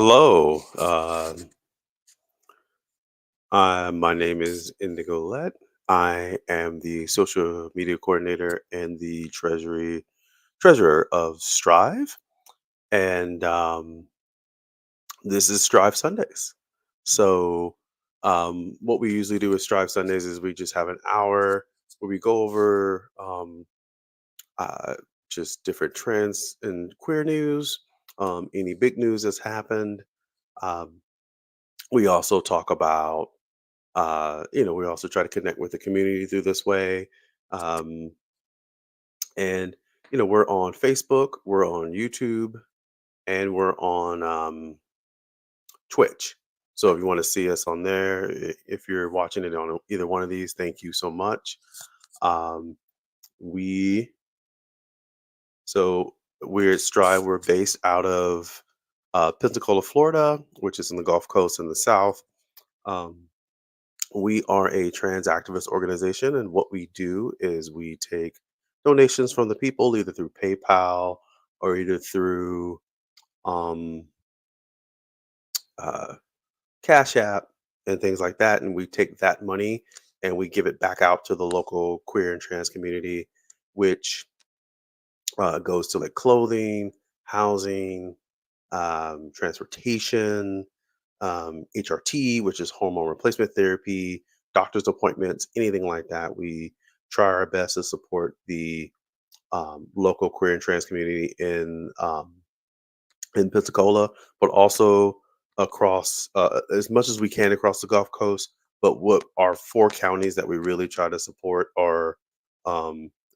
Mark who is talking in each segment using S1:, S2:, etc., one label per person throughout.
S1: Hello. My name is Indigo Let. I am the social media coordinator and the treasurer of Strive, and this is Strive Sundays. So, what we usually do with Strive Sundays is we just have an hour where we go over uh, just different trends in queer news, any big news that's happened. Um, we also talk about we also try to connect with the community through this way. Um, and, we're on Facebook, we're on YouTube, and we're on Twitch. So if you want to see us on there, if you're watching it on either one of these, thank you so much. Um, we, so we're at Strive, we're based out of Pensacola, Florida, which is in the Gulf Coast in the South. Um, We are a trans activist organization, and what we do is we take donations from the people either through PayPal or either through um, uh, Cash App and things like that. And we take that money and we give it back out to the local queer and trans community, which goes to like clothing, housing, transportation, HRT, which is hormone replacement therapy, doctor's appointments, anything like that. We try our best to support the local queer and trans community in Pensacola, but also across as much as we can across the Gulf Coast. But what our four counties that we really try to support are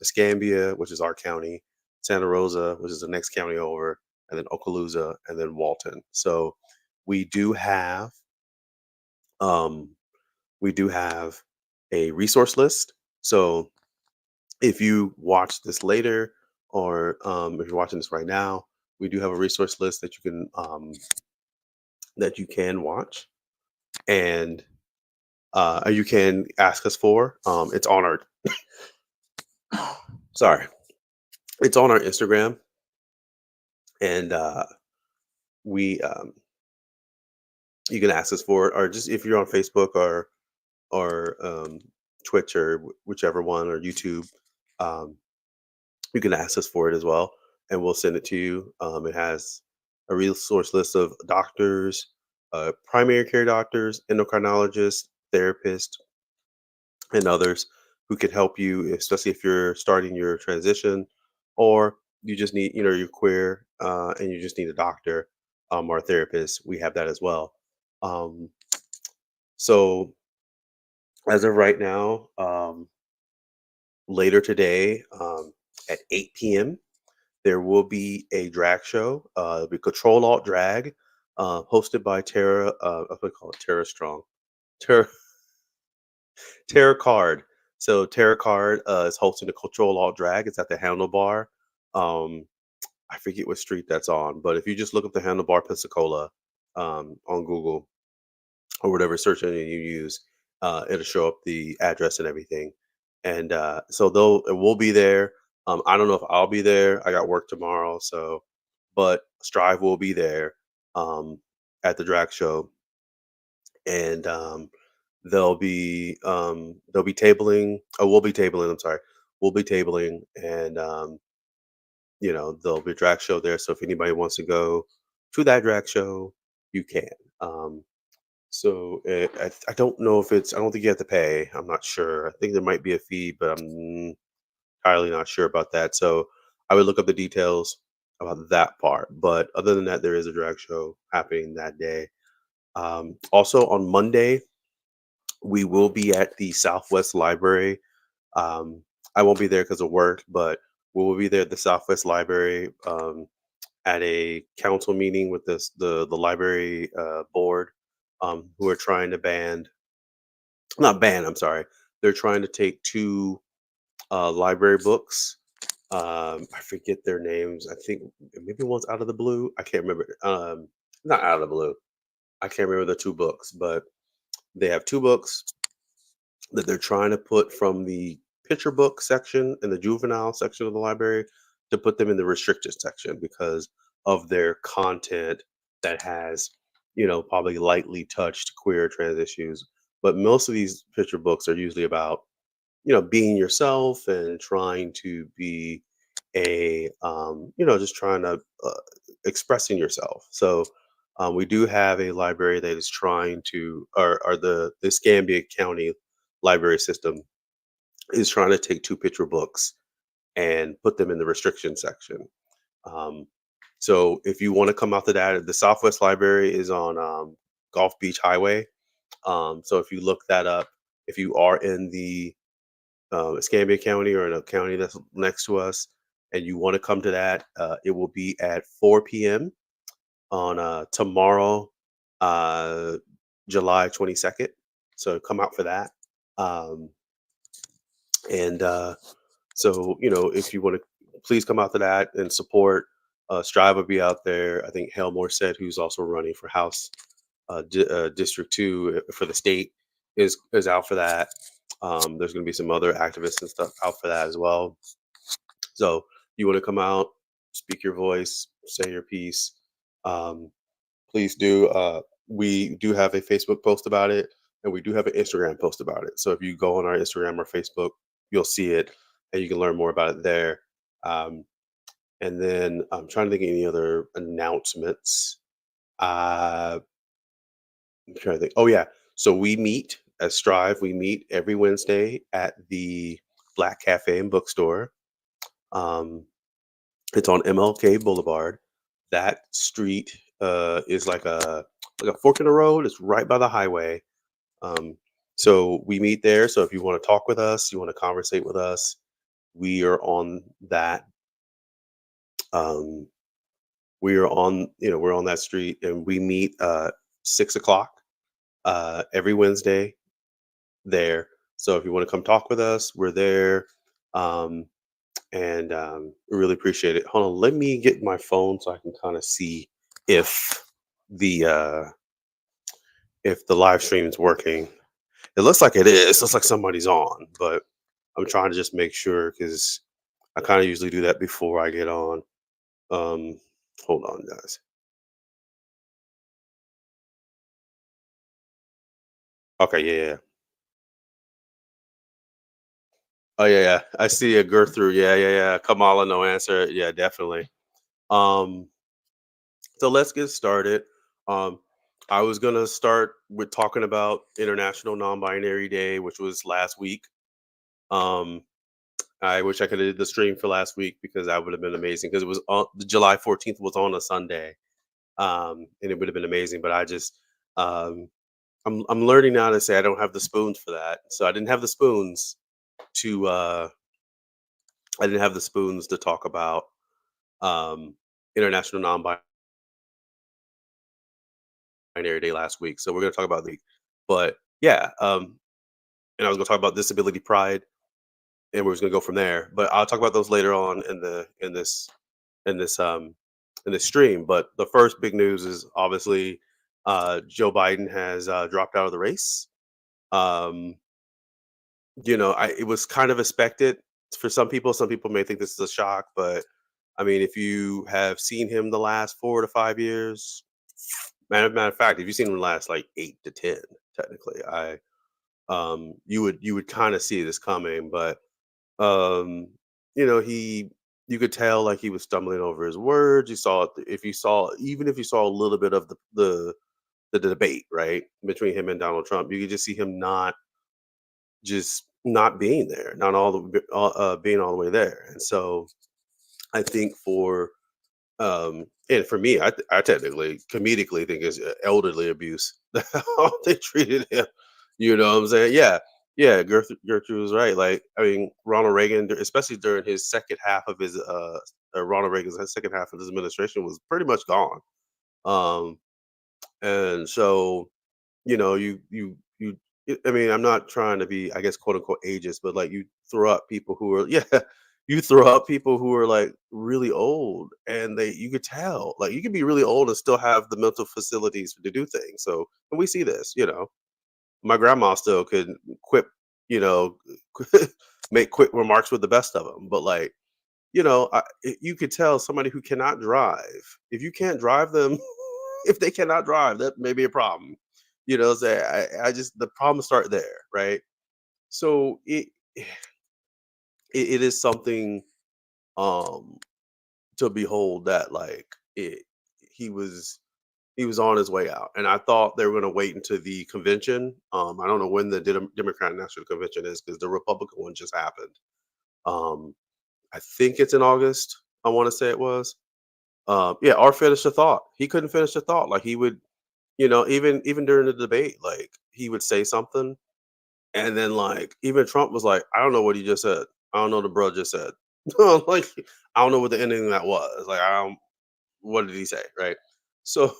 S1: Escambia, which is our county, Santa Rosa, which is the next county over, and then Okaloosa, and then Walton. So we do have um, we do have a resource list. So if you watch this later, or if you're watching this right now, we do have a resource list that you can watch, and you can ask us for. It's on our sorry, it's on our Instagram, and we you can ask us for it, or just if you're on Facebook or Twitch or whichever one, or YouTube. Um, you can ask us for it as well, and we'll send it to you. It has a resource list of doctors, primary care doctors, endocrinologists, therapists, and others who can help you, especially if you're starting your transition, or you just need, you're queer and you just need a doctor or a therapist. We have that as well. Um, so as of right now, later today at 8 p.m. there will be a drag show. It'll be Control Alt Drag, hosted by Tara. I think call it Tara Strong, Tara Tara Card. So Tara Card is hosting the Control Alt Drag. It's at the Handlebar. Um, I forget what street that's on, but if you just look up the Handlebar Pensacola on Google or whatever search engine you use, it'll show up the address and everything. And so though it will be there. I don't know if I'll be there. I got work tomorrow, so but Strive will be there um, at the drag show, and they'll be tabling. Oh, we'll be tabling. I'm sorry, we'll be tabling, and there'll be a drag show there. So if anybody wants to go to that drag show, you can. Um, I don't know if it's. I don't think you have to pay. I'm not sure. I think there might be a fee, but I'm entirely not sure about that. So I would look up the details about that part. But other than that, there is a drag show happening that day. Also on Monday, we will be at the Southwest Library. Um, I won't be there because of work, but we will be there at the Southwest Library at a council meeting with the library board, who are trying to not ban. I'm sorry, they're trying to take two library books. I forget their names. I think maybe one's Out of the Blue. I can't remember. Not Out of the Blue. I can't remember the two books, but they have two books that they're trying to put from the picture book section and the juvenile section of the library to put them in the restricted section because of their content that has, probably lightly touched queer trans issues. But most of these picture books are usually about, being yourself and trying to be just trying to expressing yourself. So we do have a library that is trying to, or the Escambia County library system is trying to take two picture books and put them in the restriction section. Um, so if you want to come out to that, the Southwest Library is on Gulf Beach Highway. So if you look that up, if you are in the Escambia County or in a county that's next to us, and you want to come to that, it will be at 4 p.m. on tomorrow, uh, July 22nd. So come out for that. Um, and So, if you want to, please come out to that and support. Strive will be out there. I think Helmore said, who's also running for House District 2 for the state, is out for that. There's going to be some other activists and stuff out for that as well. So you want to come out, speak your voice, say your piece. Um, Please do. We do have a Facebook post about it, and we do have an Instagram post about it. So if you go on our Instagram or Facebook, you'll see it, and you can learn more about it there. Um, and then I'm trying to think of any other announcements. I'm trying to think. Oh yeah, so we meet at Strive. We meet every Wednesday at the Black Cafe and Bookstore. Um, it's on MLK Boulevard. That street is like a fork in the road. It's right by the highway. Um, so we meet there. So if you want to talk with us, you want to conversate with us, we are on that. Um, we're on that street, and we meet 6 o'clock every Wednesday there. So if you want to come talk with us, we're there. Um, and we really appreciate it. Hold on, let me get my phone so I can kind of see if the uh, if the live stream is working. It looks like it is. It looks like somebody's on, but I'm trying to just make sure because I kind of usually do that before I get on. Um, Hold on, guys. Okay, yeah, yeah. Oh yeah, yeah. I see a Gertrude. Yeah, yeah, yeah. Kamala, no answer. Yeah, definitely. Um, so let's get started. Um, I was gonna start with talking about International Non-Binary Day, which was last week. Um, I wish I could have did the stream for last week because that would have been amazing because it was on the July 14th was on a Sunday. And it would have been amazing. But um, I'm learning now to say I don't have the spoons for that. So to I didn't have the spoons to talk about um, International Non-Binary Day last week. So we're going to talk about the, but yeah, and I was going to talk about Disability Pride, and we're just going to go from there. But I'll talk about those later on in this in this stream. But the first big news is obviously Joe Biden has dropped out of the race. Um, it was kind of expected for some people. Some people may think this is a shock, but I mean, if you have seen him the last 4 to 5 years, matter of fact, if you've seen him the last like 8 to 10, technically, you would kind of see this coming, but um, he you could tell like he was stumbling over his words. You saw it if you saw even if you saw a little bit of the debate right between him and Donald Trump, you could just see him not being there, not being all the way there. And so I think and for me, I technically comedically think it's elderly abuse how they treated him. You know what I'm saying? Yeah, yeah. Gertrude was right. Like I mean, Ronald Reagan, especially during his second half of his Ronald Reagan's second half of his administration was pretty much gone. Um, and so I mean, I'm not trying to be, I guess, quote unquote ageist, but like you throw up people who are, yeah, you throw up people who are like really old and you could tell, like you can be really old and still have the mental facilities to do things. So, and we see this, my grandma still could quip, you know, make quick remarks with the best of them. But like, you could tell somebody who cannot drive, if you can't drive them, If they cannot drive, that may be a problem. Say I just the problems start there, right? So it is something um to behold that like he was he was on his way out, and I thought they were going to wait until the convention. I don't know when the Democratic National Convention is because the Republican one just happened. Um, I think it's in August. I want to say it was. Yeah, or finish the thought. He couldn't finish the thought. Like he would, even during the debate, like he would say something, and then like even Trump was like, "I don't know what he just said. I don't know what the bro just said. Like I don't know what the ending of that was. Like I don't. What did he say? Right? So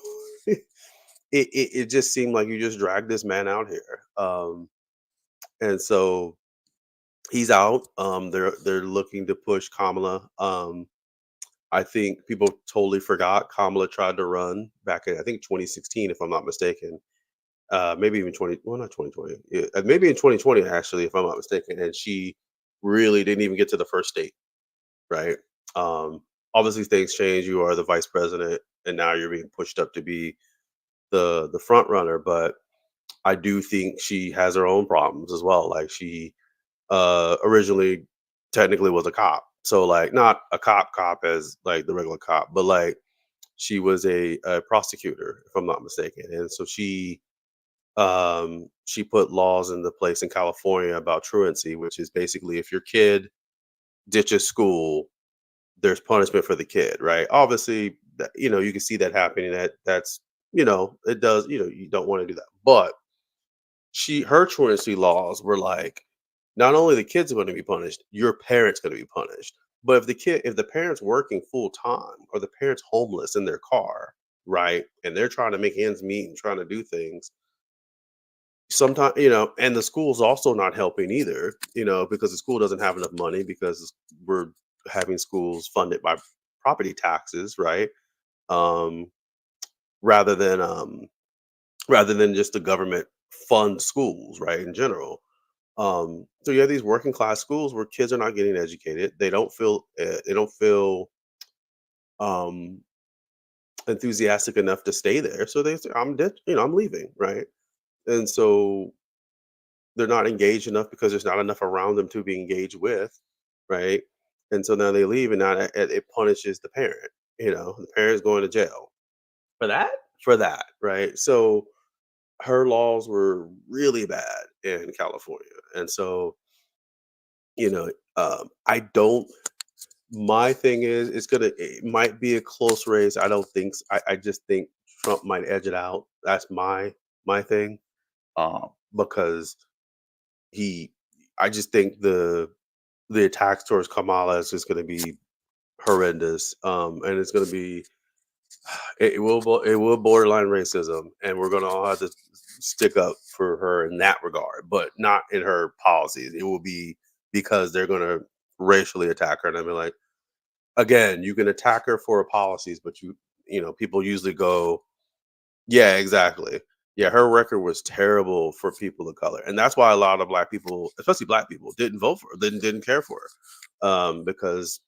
S1: it just seemed like you just dragged this man out here. And so he's out. They're looking to push Kamala. I think people totally forgot Kamala tried to run back in I think 2016, if I'm not mistaken. Maybe even 20. Well, not 2020. Yeah, maybe in 2020 actually, if I'm not mistaken. And she really didn't even get to the first state. Right. Um, Obviously things change. You are the vice president, and now you're being pushed up to be the front runner. But I do think she has her own problems as well. Like she originally technically was a cop. So like not a cop as like the regular cop, but like she was a prosecutor, if I'm not mistaken. And so she put laws into place in California about truancy, which is basically if your kid ditches school, there's punishment for the kid, right? Obviously, you can see that happening. That's it does. You don't want to do that, but her truancy laws were like, not only the kids are going to be punished, your parents going to be punished. But if the parents working full time or the parents homeless in their car, right, and they're trying to make ends meet and trying to do things, sometimes and the school's also not helping either, because the school doesn't have enough money because we're having schools funded by property taxes, right? Um, rather than just the government fund schools, right, in general. So you have these working class schools where kids are not getting educated. They don't feel um, enthusiastic enough to stay there. So they say, I'm leaving, right? And so they're not engaged enough because there's not enough around them to be engaged with, right? And so now they leave, and now it punishes the parent. The parent's going to jail for that. For that, right? So her laws were really bad in California, and so I don't. My thing is, it might be a close race. I don't think. I just think Trump might edge it out. That's my thing. Because he, I just think the attacks towards Kamala is just going to be horrendous. And it's going to be it will borderline racism, and we're going to all have to stick up for her in that regard, but not in her policies. It will be because they're going to racially attack her, and I mean, like, again, you can attack her for her policies, but people usually go, yeah, exactly. Yeah, her record was terrible for people of color, and that's why a lot of black people, especially black people, didn't vote for her, didn't care for her, because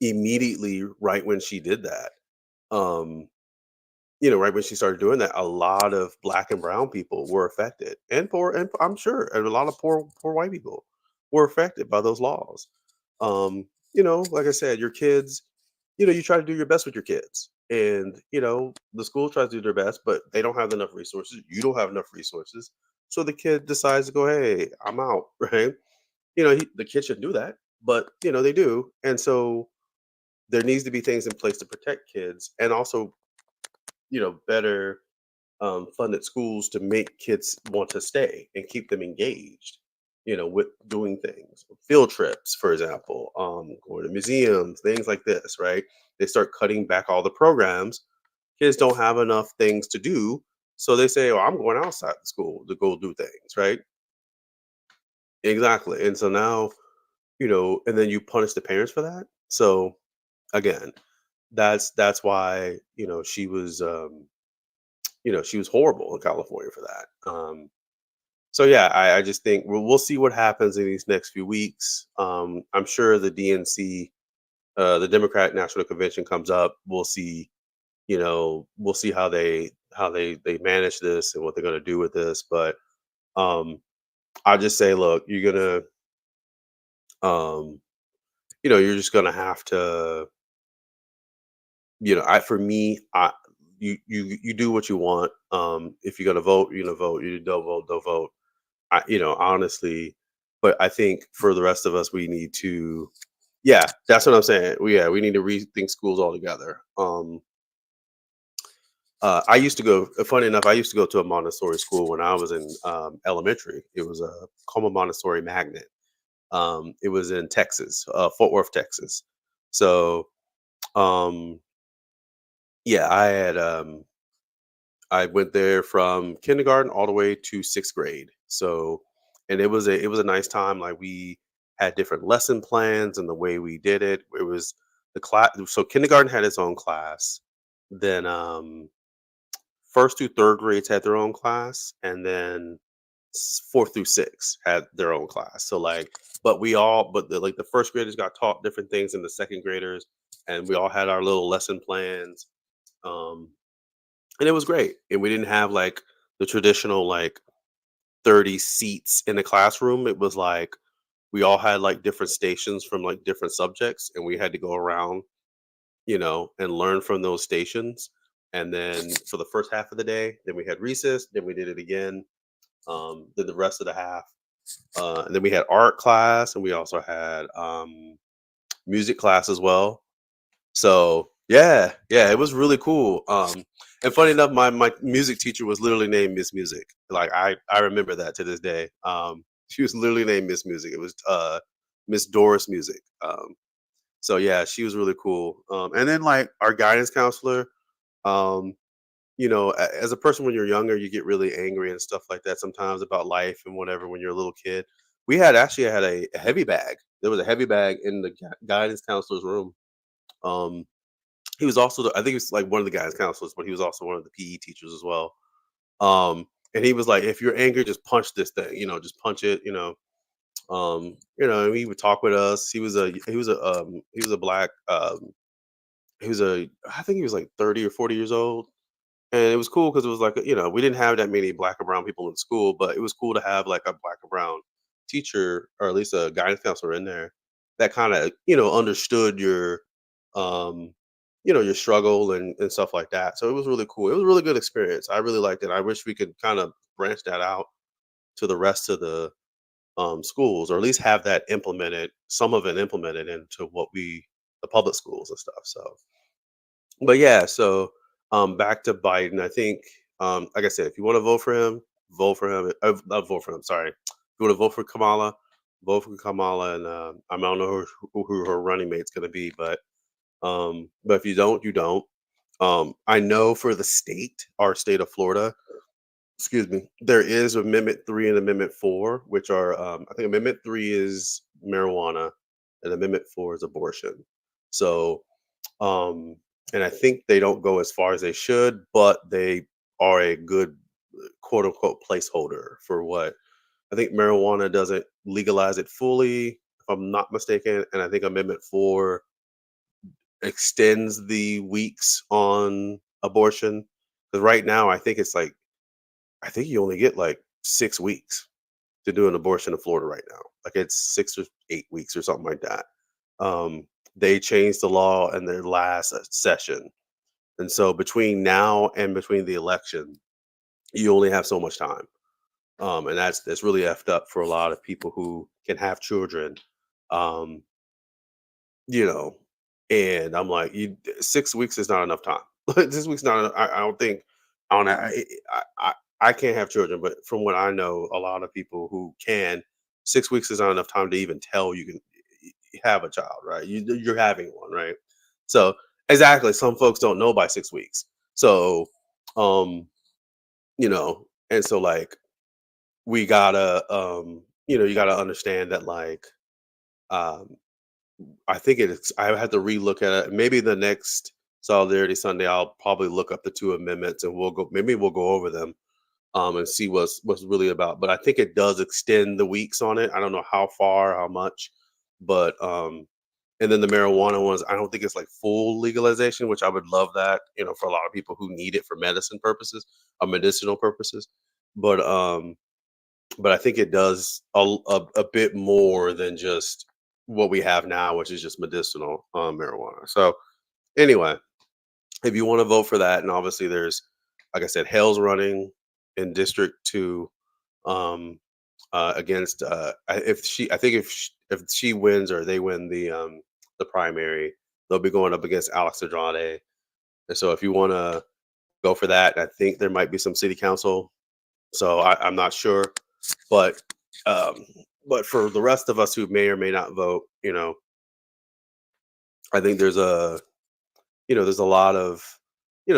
S1: immediately right when she did that, um, right when she started doing that, a lot of black and brown people were affected, and poor, and I'm sure, and a lot of poor white people were affected by those laws. Like I said, your kids, you try to do your best with your kids, and the school tries to do their best, but they don't have enough resources. You don't have enough resources, so the kid decides to go, "Hey, I'm out." Right? The kid shouldn't do that, but they do, and so there needs to be things in place to protect kids, and also better funded schools to make kids want to stay and keep them engaged, with doing things, field trips, for example, going to museums, things like this, right? They start cutting back all the programs. Kids don't have enough things to do. So they say, "Oh, I'm going outside the school to go do things," right? Exactly. And so now, and then you punish the parents for that. So again, that's why, she was horrible in California for that. So yeah, I just think we'll see what happens in these next few weeks. I'm sure the DNC, the Democratic National Convention comes up. We'll see we'll see how they manage this and what they're gonna do with this. But um, I just say, look, um, you're just gonna have to, I for me, you do what you want. If you're gonna vote, you're gonna vote. You don't vote, don't vote. Honestly, but I think for the rest of us, we need to, yeah, that's what I'm saying. We need to rethink schools altogether. I used to go. Funny enough, I used to go to a Montessori school when I was in elementary. It was a Como Montessori Magnet. It was in Texas, Fort Worth, Texas. So, um, yeah, I went there from kindergarten all the way to 6th grade. So, and it was a nice time. Like, we had different lesson plans and the way we did it. It was the class. So kindergarten had its own class. Then 1st through 3rd grades had their own class, and then 4th through 6 had their own class. So, like, but the 1st graders got taught different things than the 2nd graders, and we all had our little lesson plans. Um, and it was great. And we didn't have like the traditional like 30 seats in the classroom. It was like we all had like different stations from like different subjects, and we had to go around, and learn from those stations. And then for the first half of the day, then we had recess, then we did it again. Then the rest of the half, and then we had art class, and we also had music class as well. So yeah, yeah, it was really cool. And funny enough, my music teacher was literally named Miss Music. Like, I remember that to this day. She was literally named Miss Music. It was Miss Doris Music. So yeah, she was really cool. And then like our guidance counselor, um, as a person when you're younger, you get really angry and stuff like that sometimes about life and whatever when you're a little kid. We had actually had a heavy bag. There was a heavy bag in the guidance counselor's room. Um, he was also I think he was like one of the guidance counselors, but he was also one of the PE teachers as well. And he was like, if you're angry, just punch this thing, just punch it, and he would talk with us. He was a black, I think he was like 30 or 40 years old. And it was cool because it was like, we didn't have that many black or brown people in school, but it was cool to have like a black or brown teacher, or at least a guidance counselor in there that kind of, understood um, your struggle and stuff like that. So it was really cool. It was a really good experience. I really liked it. I wish we could kind of branch that out to the rest of the schools, or at least have that implemented, some of it implemented into the public schools and stuff. So, but yeah, so back to Biden. I think, like I said, if you want to vote for him, vote for him. Not vote for him. Sorry. If you want to vote for Kamala, vote for Kamala. And I don't know who her running mate's going to be, but if you don't, you don't. I know for the state, our state of Florida, excuse me, there is Amendment 3 and Amendment 4, which are, I think Amendment 3 is marijuana, and Amendment 4 is abortion. So, um, and I think they don't go as far as they should, but they are a good, quote unquote, placeholder for what I think marijuana doesn't legalize it fully, if I'm not mistaken. And I think Amendment 4 extends the weeks on abortion. Because right now, I think you only get like 6 weeks to do an abortion in Florida right now. Like, it's 6 or 8 weeks or something like that. Um, they changed the law in their last session. And so between now and between the election, you only have so much time. And that's really effed up for a lot of people who can have children. Um, you know, and I'm like, 6 weeks is not enough time. 6 weeks not enough. I don't think. I don't know. I can't have children, but from what I know, a lot of people who can, 6 weeks is not enough time to even tell you can have a child, right? You're having one, right? So exactly, some folks don't know by 6 weeks. So, um, and so like we gotta, you gotta understand that like, um, I think it's I have to relook at it. Maybe the next Solidarity Sunday, I'll probably look up the two amendments and we'll go over them, and see what's really about. But I think it does extend the weeks on it. I don't know how far, how much, but And then the marijuana ones, I don't think it's like full legalization, which I would love that, for a lot of people who need it for medicine purposes or medicinal purposes. But but I think it does a bit more than just what we have now, which is just medicinal marijuana. So anyway, if you want to vote for that, and obviously there's, like I said, Hale's running in District 2 um, against I think if she wins or they win the primary, they'll be going up against Alex Andrade. And so if you want to go for that, I think there might be some city council. So I'm not sure, but um, but for the rest of us who may or may not vote, I think there's a lot of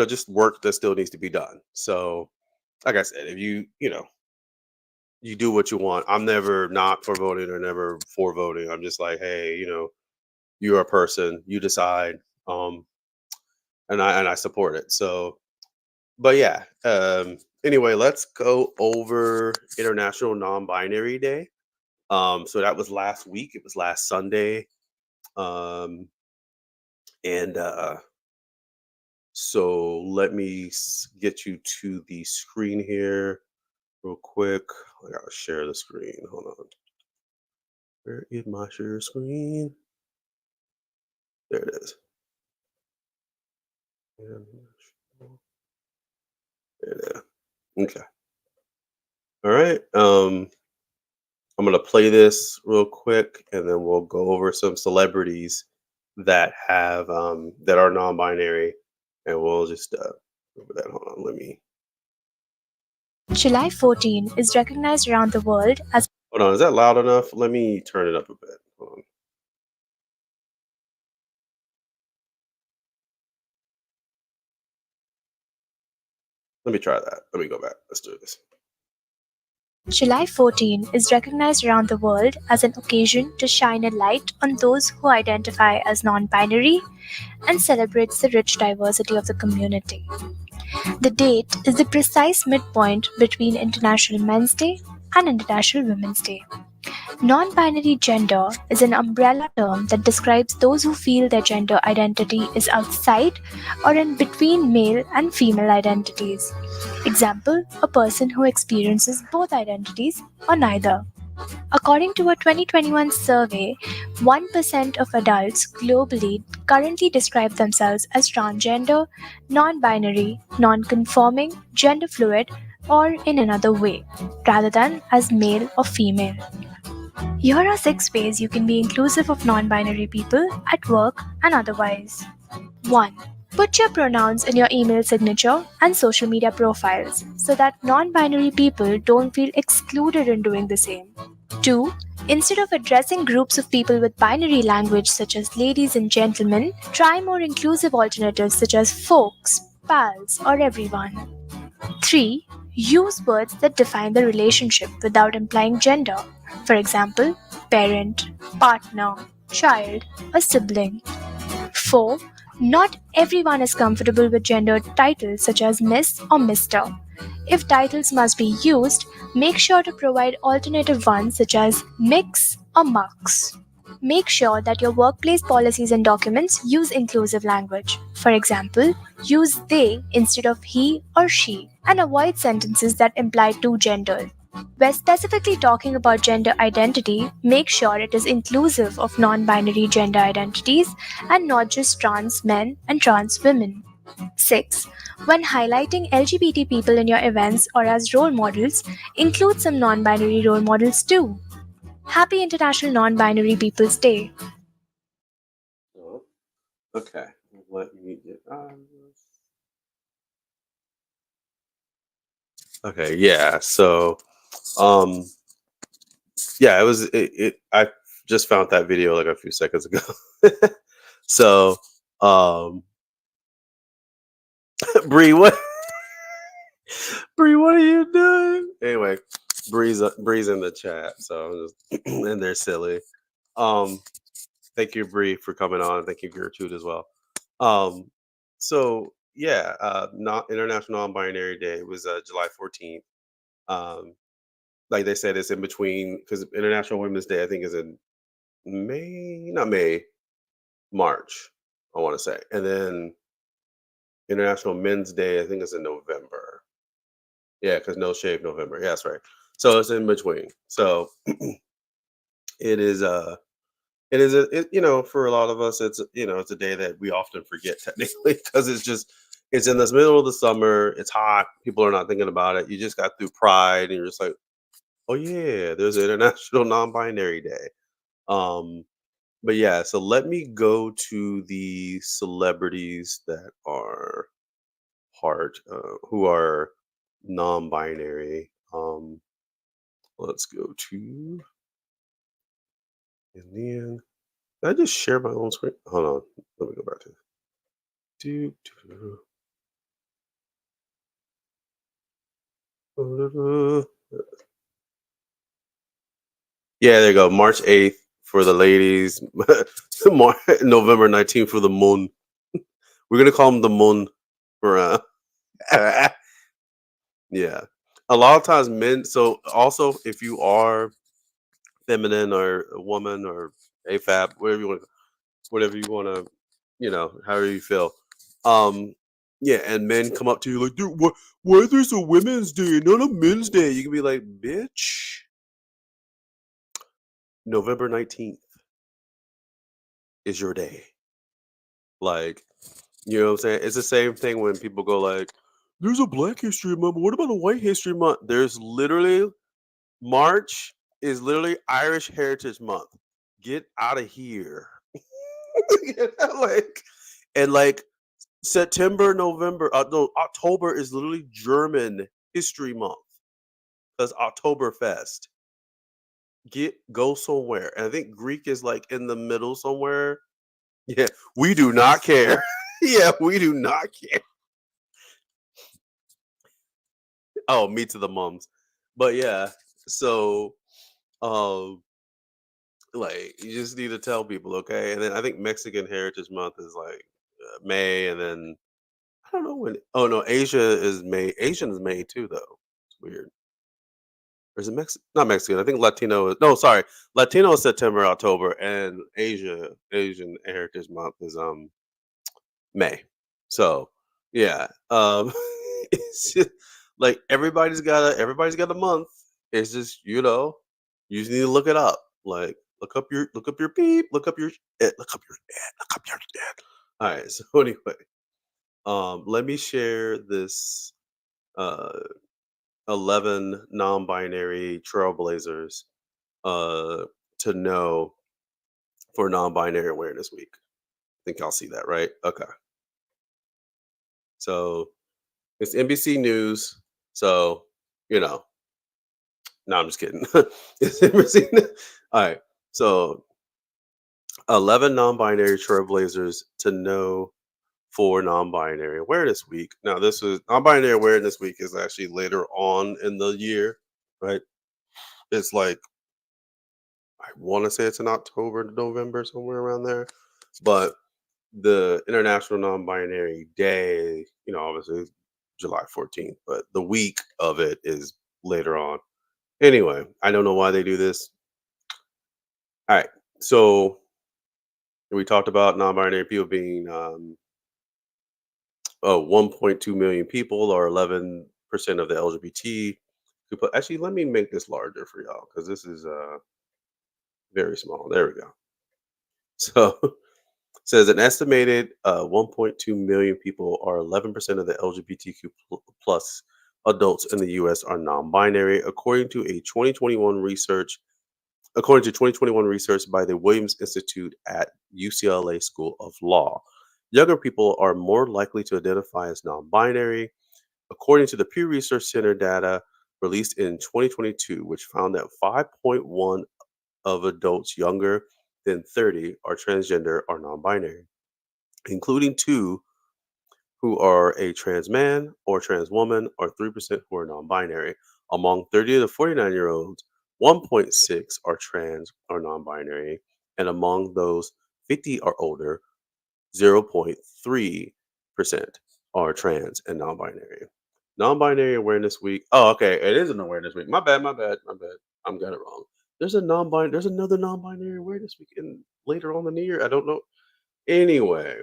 S1: just work that still needs to be done. So like I said, if you do what you want. I'm never not for voting or never for voting. I'm just like, hey, you're a person, you decide, um, and I support it. So, but yeah. Anyway, let's go over International Non-Binary Day. So that was last week. It was last Sunday. Um, and so let me get you to the screen here real quick. I gotta share the screen. Hold on. Where is my share screen? There it is. International. There it is. Okay. All right. I'm gonna play this real quick, and then we'll go over some celebrities that are non-binary, and we'll just over that. Hold on. Let me.
S2: July 14 is recognized around the world as
S1: Hold on. Is that loud enough? Let me turn it up a bit. Hold on. Let me try that. Let me go back. Let's do this.
S2: July 14 is recognized around the world as an occasion to shine a light on those who identify as non-binary and celebrates the rich diversity of the community. The date is the precise midpoint between International Men's Day and International Women's Day. Non binary gender is an umbrella term that describes those who feel their gender identity is outside or in between male and female identities. Example, a person who experiences both identities or neither. According to a 2021 survey, 1% of adults globally currently describe themselves as transgender, non binary, non conforming, gender fluid, or in another way, rather than as male or female. Here are 6 ways you can be inclusive of non binary people at work and otherwise. 1. Put your pronouns in your email signature and social media profiles so that non binary people don't feel excluded in doing the same. 2. Instead of addressing groups of people with binary language such as ladies and gentlemen, try more inclusive alternatives such as folks, pals, or everyone. 3. Use words that define the relationship without implying gender. For example, parent, partner, child, a sibling. 4. Not everyone is comfortable with gendered titles such as Miss or Mr. If titles must be used, make sure to provide alternative ones such as Mix or Mux. Make sure that your workplace policies and documents use inclusive language. For example, use they instead of he or she, and avoid sentences that imply two genders. Where specifically talking about gender identity, make sure it is inclusive of non binary gender identities and not just trans men and trans women. 6. When highlighting LGBT people in your events or as role models, include some non binary role models too. Happy International Non Binary People's Day.
S1: Oh, okay. Let me get on. Okay. Yeah. So, um, yeah, I just found that video like a few seconds ago. So, um, Bree, what? Bree, what are you doing? Anyway, Bree's in the chat, so I'm just and they're silly. Um, thank you, Bree, for coming on. Thank you, Gertrude, as well. Um, so yeah, not International Non-Binary Day. It was July 14th. Um, like they said, it's in between because International Women's Day, I think, is in May, not May. March, I want to say, and then International Men's Day, I think, is in November. Yeah, because No Shave November. Yeah, that's right. So it's in between. So it is. For a lot of us, it's a day that we often forget technically because it's in this middle of the summer. It's hot. People are not thinking about it. You just got through Pride, and you're just like, oh yeah, there's an International Non-Binary Day. Um, but yeah, so let me go to the celebrities that are who are non-binary. Let's go to Indian. Did I just share my own screen? Hold on. Let me go back to do, do, do. Yeah, there you go. March 8th for the ladies. November 19th for the moon. We're gonna call them the moon for yeah. A lot of times men, so also if you are feminine or a woman or AFAB, whatever you want to, however you feel. Um, yeah, and men come up to you like, dude, why there's a women's day, not a men's day? You can be like, bitch, November 19th is your day. Like, you know what I'm saying? It's the same thing when people go like, there's a Black History Month, but what about a White History Month? There's literally March is literally Irish Heritage Month. Get out of here. like, and like September, November, no, October is literally German History Month because Oktoberfest. Go somewhere, and I think Greek is like in the middle somewhere. Yeah, we do not care. Yeah, we do not care. Oh, me to the mums, but yeah. So, um, like you just need to tell people, okay? And then I think Mexican Heritage Month is like May, and then I don't know when. Oh no, Asia is May. Asian is May too, though. It's weird. Or is it Not Mexican? I think Latino is no, sorry. Latino is September, October, and Asian Heritage Month is May. So yeah. It's just like everybody's got a month. It's just, you just need to look it up. Like look up your beep, look up your All right. So anyway, let me share this uh 11 non-binary trailblazers uh, to know for non-binary awareness week. I think I'll see that, right? Okay. So it's NBC News. So, you know, no, I'm just kidding. It's NBC. All right. So 11 non-binary trailblazers to know for non-binary awareness week. Now, this is non-binary awareness week is actually later on in the year, right? It's like I want to say it's in October to November, somewhere around there. But the International Non-Binary Day, obviously is July 14th, but the week of it is later on. Anyway, I don't know why they do this. All right. So we talked about non-binary people being 1.2 million people, or 11% of the LGBT. Actually, let me make this larger for y'all because this is very small. There we go. So says an estimated 1.2 million people, or 11% of the LGBTQ plus adults in the U.S. are non-binary, according to 2021 research by the Williams Institute at UCLA School of Law. Younger people are more likely to identify as non-binary, according to the Pew Research Center data released in 2022, which found that 5.1 of adults younger than 30 are transgender or non-binary, including 2 who are a trans man or trans woman, or 3% who are non binary. Among 30 to 49-year-olds, 1.6 are trans or non binary, and among those 50 or older, 0.3% are trans and non binary. Non binary awareness week. Oh, okay. It is an awareness week. My bad. I'm got it wrong. There's another non binary awareness week later on in the year. I don't know. Anyway,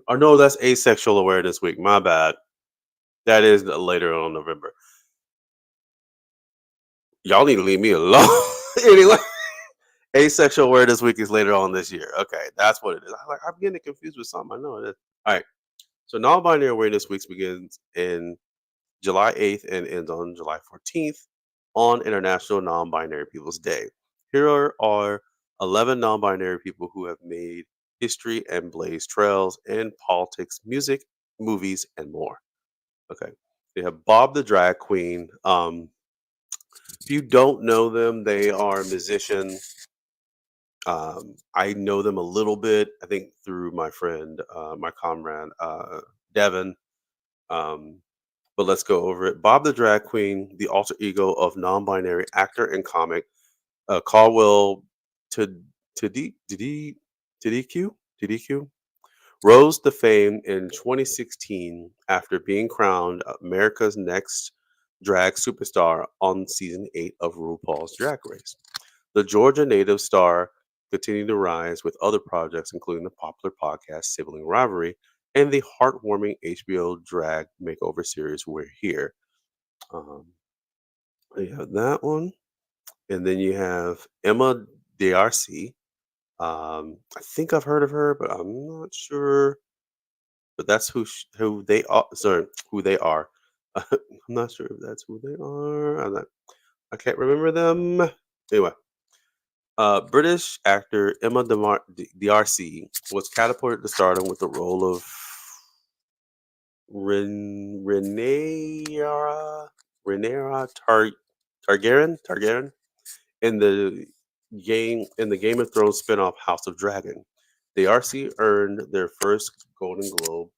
S1: or no, that's Asexual Awareness Week. My bad. That is later on November. Y'all need to leave me alone. Anyway, Asexual Awareness Week is later on this year. Okay, that's what it is. I'm getting confused with something. I know it is. All right. So non-binary awareness weeks begins in July 8th and ends on July 14th on International Non-Binary People's Day. Here are 11 non-binary people who have made history and blazed trails in politics, music, movies, and more. Okay. They have Bob the Drag Queen. If you don't know them, they are a musician. I know them a little bit, I think, through my friend, my comrade, Devin. Um, but let's go over it. Bob the Drag Queen, the alter ego of non binary actor and comic Caldwell to TDQ rose to fame in 2016 after being crowned America's next drag superstar on season 8 of RuPaul's Drag Race. The Georgia native star continued to rise with other projects, including the popular podcast Sibling Rivalry and the heartwarming HBO drag makeover series We're Here. Um, you have that one. And then you have Emma DRC. I think I've heard of her, but I'm not sure. But that's who they are. Sorry, who they are. I'm not sure if that's who they are. I can't remember them. Anyway, British actor Emma DRC was catapulted to stardom with the role of Rhaenyra Targaryen in the Game of Thrones spinoff House of Dragon. The RC earned their first Golden Globe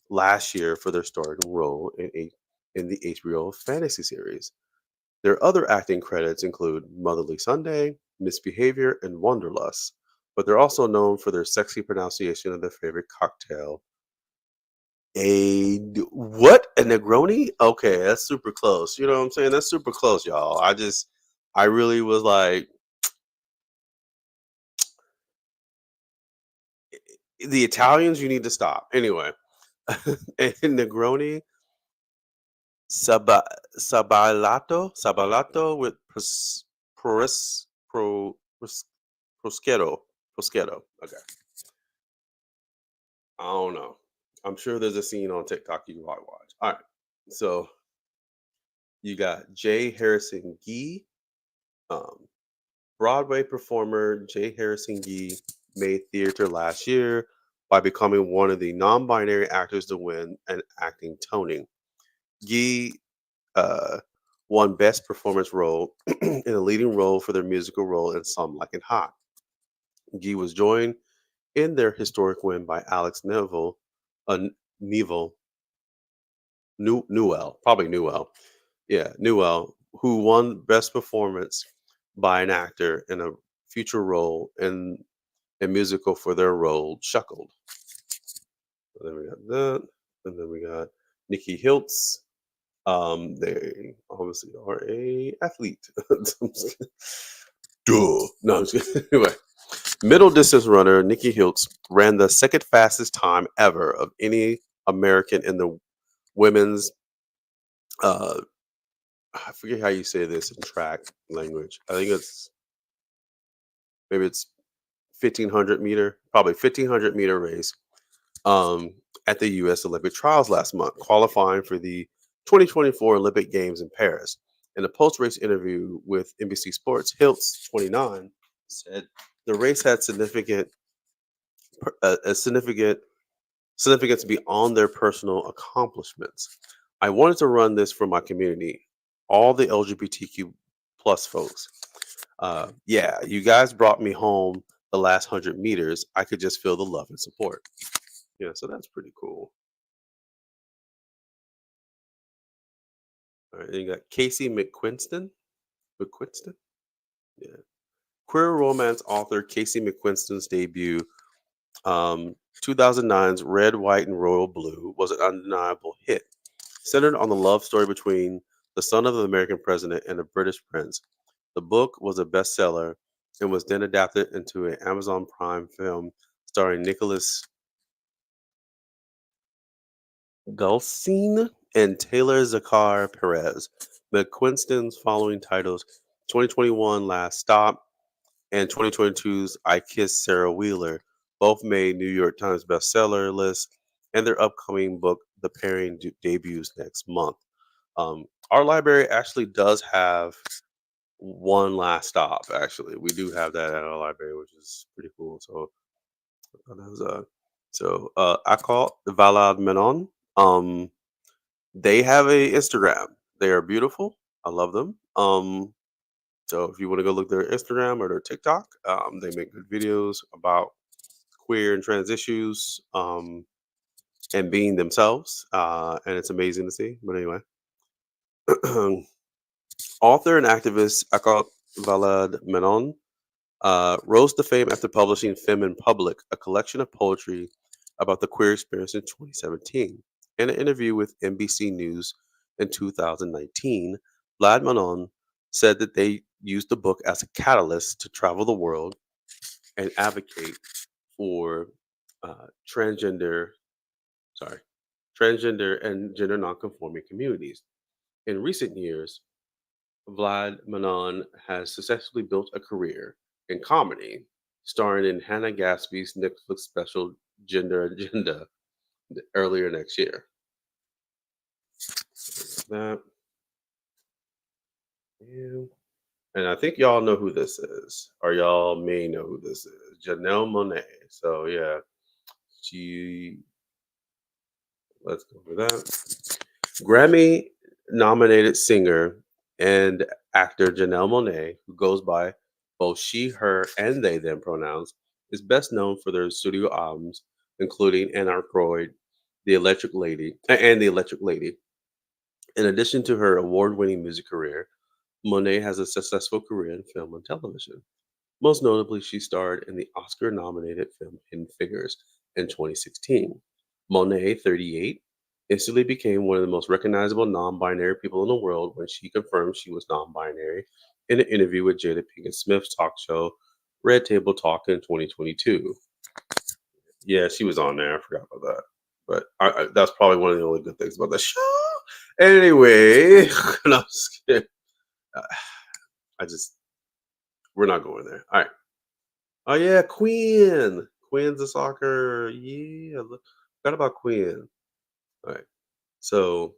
S1: last year for their starring role in the HBO fantasy series. Their other acting credits include Motherly Sunday, Misbehavior, and Wanderlust, but they're also known for their sexy pronunciation of their favorite cocktail. What? A Negroni? Okay, that's super close. You know what I'm saying? That's super close, y'all. I really was like, the Italians, you need to stop. Anyway, and Negroni, Saba, Sabalato with pros, pro, pros, Proschetto. Okay. I don't know. I'm sure there's a scene on TikTok you can probably watch. All right. So you got Jay Harrison Gee, um, Broadway performer Jay Harrison Gee made theater last year by becoming one of the non-binary actors to win an acting Tony. Gee uh, won Best Performance Role in a leading role for their musical role in Some Like It Hot. Gee was joined in their historic win by Alex Neville, Neville, Newell, probably Newell, yeah, Newell, who won Best Performance by an actor in a future role in a musical for their role Chuckled. So then we got that, and then we got Nikki Hiltz. They obviously are a athlete. Duh. No, I'm just kidding. Anyway, middle distance runner Nikki Hiltz ran the second fastest time ever of any American in the women's. Uh, I forget how you say this in track language. I think it's 1500 meter, probably 1500-meter race. Um, at the U.S. Olympic trials last month, qualifying for the 2024 Olympic Games in Paris. In a post-race interview with NBC Sports, Hiltz, 29, said the race had a significance beyond their personal accomplishments. I wanted to run this for my community, all the LGBTQ plus folks. Yeah, you guys brought me home the last 100 meters. I could just feel the love and support. Yeah, so that's pretty cool. All right, then you got Casey McQuiston. McQuiston? Yeah. Queer romance author Casey McQuiston's debut, 2009's Red, White, and Royal Blue, was an undeniable hit, centered on the love story between the son of the American president and a British prince. The book was a bestseller and was then adapted into an Amazon Prime film starring Nicholas Gulsine and Taylor Zakar Perez. McQuiston's following titles 2021 Last Stop and 2022's I Kissed Sarah Wheeler both made New York Times bestseller lists, and their upcoming book, The Pairing, debuts next month. Our library actually does have one last stop. Actually, we do have that at our library, which is pretty cool. So that was I call Valad Menon. Um, they have a Instagram. They are beautiful. I love them. So if you want to go look their Instagram or their TikTok, they make good videos about queer and trans issues and being themselves, and it's amazing to see. But anyway, author and activist Akot Valad Menon rose to fame after publishing Femme in Public, a collection of poetry about the queer experience in 2017. In an interview with NBC News in 2019, Vlad Manon said that they used the book as a catalyst to travel the world and advocate for transgender, sorry, transgender and gender nonconforming communities. In recent years, Vlad Manon has successfully built a career in comedy, starring in Hannah Gatsby's Netflix special Gender Agenda earlier next year. That, yeah. And I think y'all know who this is, or y'all may know who this is, Janelle Monae. So yeah, she. Let's go for that. Grammy nominated singer and actor Janelle Monae, who goes by both she, her, and they them pronouns, is best known for their studio albums, including Anarchroid, The Electric Lady. In addition to her award winning music career, Monet has a successful career in film and television. Most notably, she starred in the Oscar nominated film Hidden Figures in 2016. Monet, 38, instantly became one of the most recognizable non binary people in the world when she confirmed she was non binary in an interview with Jada Pinkett Smith's talk show Red Table Talk in 2022. Yeah, she was on there. I forgot about that. But that's probably one of the only good things about the show. Anyway, no, I'm just kidding. Uh, I just, we're not going there. All right. Oh yeah, Queen. Queen's a soccer. Yeah, forgot about Queen. All right. So,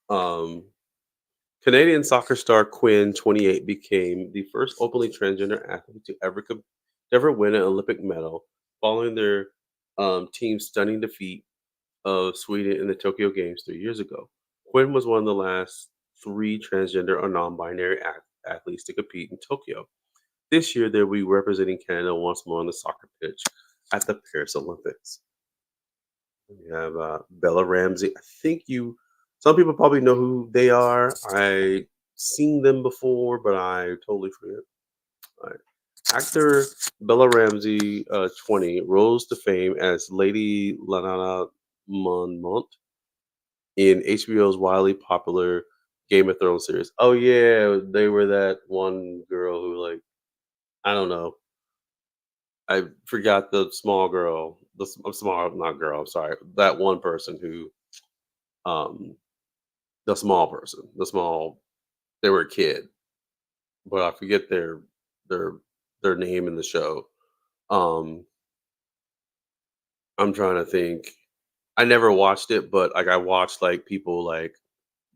S1: um, Canadian soccer star Quinn, 28, became the first openly transgender athlete to ever win an Olympic medal, following their team's stunning defeat of Sweden in the Tokyo Games 3 years ago. Quinn was one of the last three transgender or non-binary athletes to compete in Tokyo. This year, they'll be representing Canada once more on the soccer pitch at the Paris Olympics. We have Bella Ramsey. I think some people probably know who they are. I seen them before, but I totally forget. All right. Actor Bella Ramsey, 20, rose to fame as Lady Lana Monmouth in HBO's wildly popular Game of Thrones series. Oh yeah, they were that one girl who I don't know. I forgot the small girl, small not girl. I'm sorry, that one person who um the small person, they were a kid, but I forget their their name in the show. Um, I'm trying to think. I never watched it, but I watched people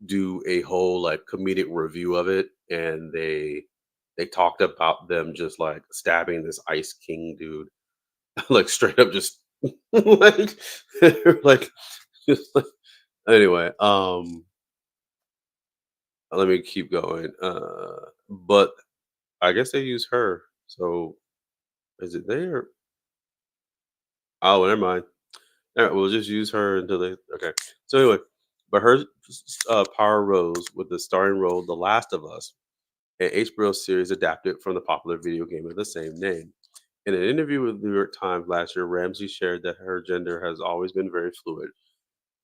S1: do a whole comedic review of it, and they talked about them just stabbing this Ice King dude, like straight up just like like just anyway. Let me keep going. But I guess they use her. So is it there? Oh, never mind. All right, we'll just use her until they. Okay. So anyway, but her power rose with the starring role "The Last of Us," an HBO series adapted from the popular video game of the same name. In an interview with the New York Times last year, Ramsey shared that her gender has always been very fluid,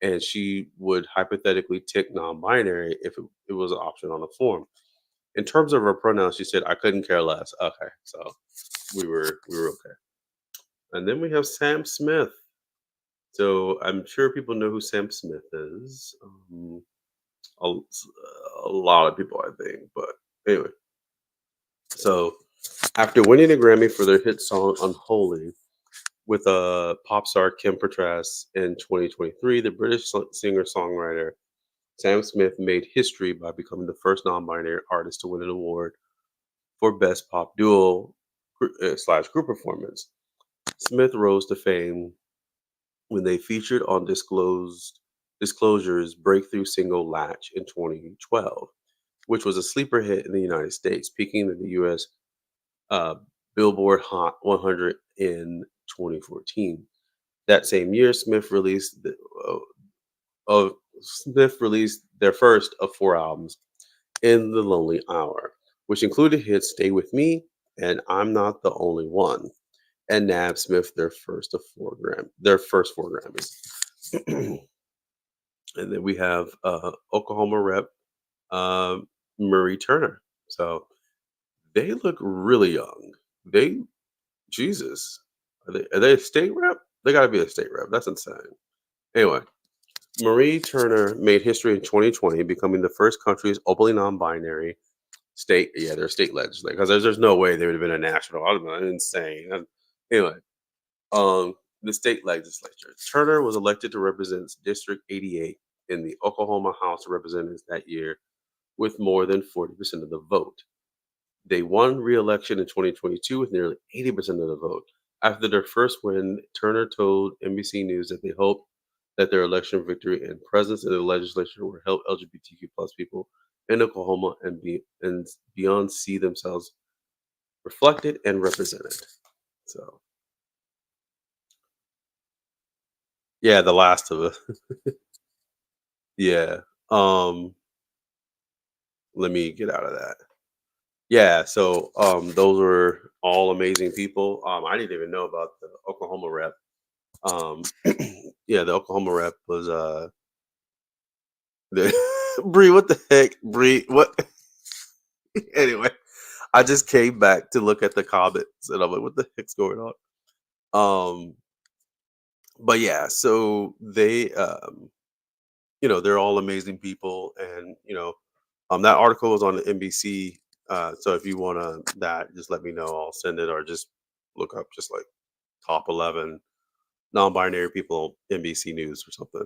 S1: and she would hypothetically tick non-binary if it was an option on the form. In terms of her pronouns, she said, "I couldn't care less." Okay, so we were okay. And then we have Sam Smith. So I'm sure people know who Sam Smith is. A, a lot of people, I think. But anyway, so after winning a Grammy for their hit song "Unholy" with pop star Kim Petras in 2023, the British singer-songwriter Sam Smith made history by becoming the first non-binary artist to win an award for Best Pop Duo slash Group Performance. Smith rose to fame when they featured on Disclosure's breakthrough single "Latch" in 2012, which was a sleeper hit in the United States, peaking in the US uh, Billboard Hot 100 in 2014. That same year, Smith released their first of four albums, "In the Lonely Hour," which included hits "Stay With Me" and "I'm Not the Only One," and nabbed Smith their first four Grammys. And then we have Oklahoma rep um, Marie Turner. So they look really young. They Jesus, are they a state rep? They got to be a state rep. That's insane. Anyway, Marie Turner made history in 2020, becoming the first country's openly non-binary state. Yeah, they're state legislature because there's no way they would have been a national. I'd have been insane. Anyway, um, the state legislature. Turner was elected to represent District 88 in the Oklahoma House of Representatives that year with more than 40% of the vote. They won re-election in 2022 with nearly 80% of the vote. After their first win, Turner told NBC News that they hoped that their election victory and presence in the legislature will help LGBTQ plus people in Oklahoma and beyond see themselves reflected and represented. So yeah, The Last of Us. Yeah. Um, let me get out of that. Yeah, so those were all amazing people. I didn't even know about the Oklahoma rep. Um, yeah, the Oklahoma rep was the Bree. What the heck, Bree? What? Anyway, I just came back to look at the comments, and I'm like, what the heck's going on? Um, but yeah, so they're all amazing people, and that article was on the NBC. So if you want to that, just let me know. I'll send it, or just look up just like top 11 non-binary people NBC News or something.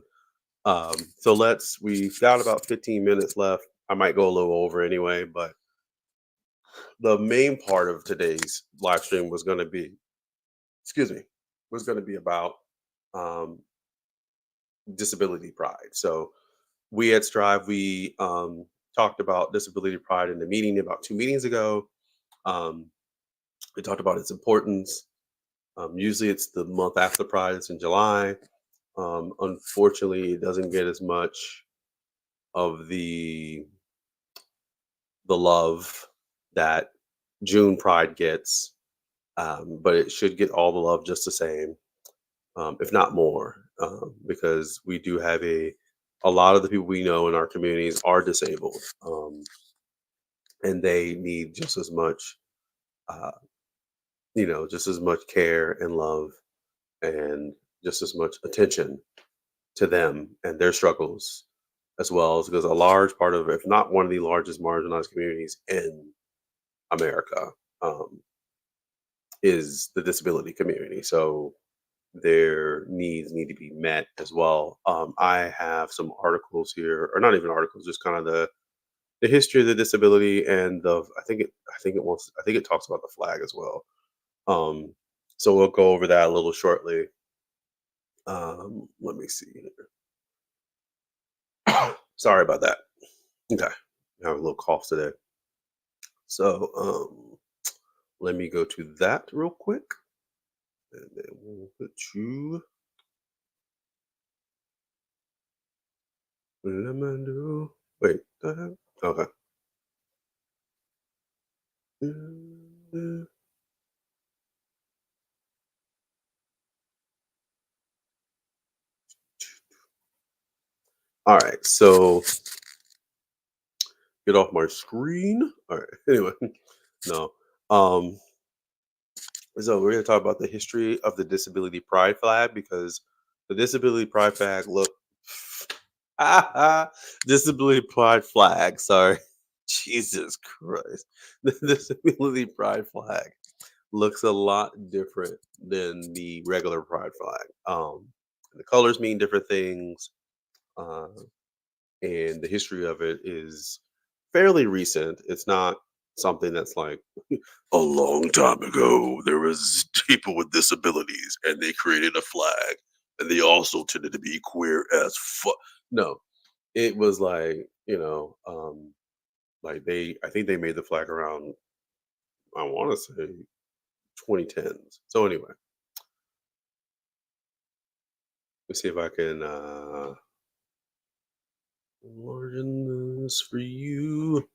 S1: So we've got about 15 minutes left. I might go a little over anyway, but the main part of today's live stream was going to be, excuse me, was going to be about um, disability pride. So we at Strive, we talked about disability pride in the meeting about 2 meetings ago. Um, we talked about its importance. Usually it's the month after Pride, it's in July. Unfortunately, it doesn't get as much of the love that June Pride gets, but it should get all the love just the same, if not more, because we do have a lot of the people we know in our communities are disabled, and they need just as much, uh, just as much care and love, and just as much attention to them and their struggles as well as because a large part of, if not one of the largest marginalized communities in America, um, is the disability community. So their needs need to be met as well. I have some articles here, or not even articles, just kind of the history of the disability and I think it talks about the flag as well. Um, so we'll go over that a little shortly. Let me see here. Sorry about that. Okay, I have a little cough today. So let me go to that real quick, and then we'll put you. Lemon. Wait, the heck? Okay. All right, so get off my screen. All right. Anyway, no. Um, So we're going to talk about the history of the disability pride flag because the disability pride flag look disability pride flag, sorry. Jesus Christ. The disability pride flag looks a lot different than the regular pride flag. The colors mean different things. Uh, and the history of it is fairly recent. It's not something that's like a long time ago there was people with disabilities and they created a flag and they also tended to be queer as fuck. No, it was like like I think they made the flag around I want to say 2010s. So anyway, let's see if I can enlargen this for you.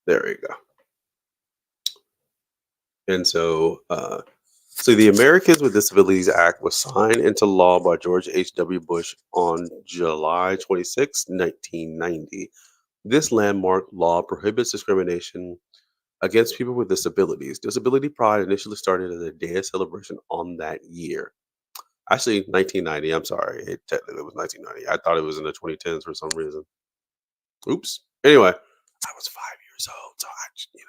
S1: There you go. And so the Americans with Disabilities Act was signed into law by George H.W. Bush on July 26, 1990. This landmark law prohibits discrimination against people with disabilities. Disability Pride initially started as a day of celebration on that year. Actually, 1990. I'm sorry. It technically was 1990. I thought it was in the 2010s for some reason. Oops. Anyway, I was 5 years old, so I didn't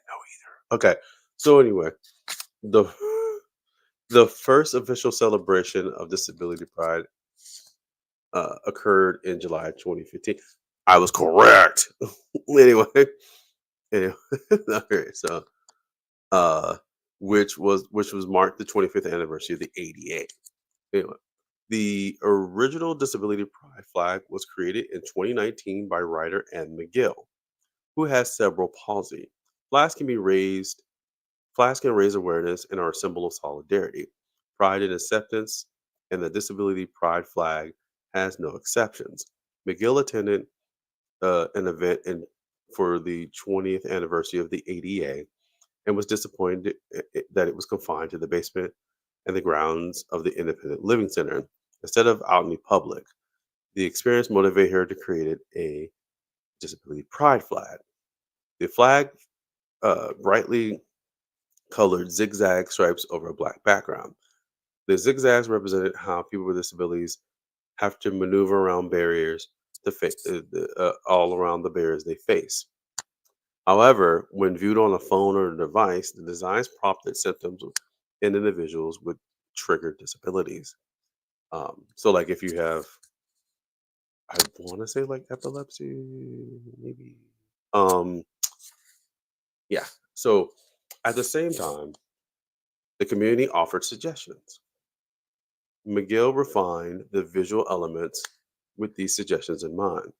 S1: know either. Okay. So anyway, the the first official celebration of Disability Pride occurred in July 2015. I was correct. anyway, anyway, okay, so uh, which was marked the 25th anniversary of the ADA. Anyway, the original Disability Pride flag was created in 2019 by writer Anne McGill, who has cerebral palsy. Flags can be raised Flags can raise awareness and are a symbol of solidarity, pride, and acceptance, and the Disability Pride flag has no exceptions. McGill attended an event for the 20th anniversary of the ADA and was disappointed that it was confined to the basement and the grounds of the Independent Living Center instead of out in the public. The experience motivated her to create a Disability Pride flag. The flag brightly colored zigzag stripes over a black background. The zigzags represented how people with disabilities have to maneuver around barriers all around the barriers they face. However, when viewed on a phone or a device, the designs prompted symptoms in individuals with triggered disabilities. So, like if you have, I want to say like epilepsy, maybe. Um, yeah. So, at the same time, the community offered suggestions. McGill refined the visual elements with these suggestions in mind.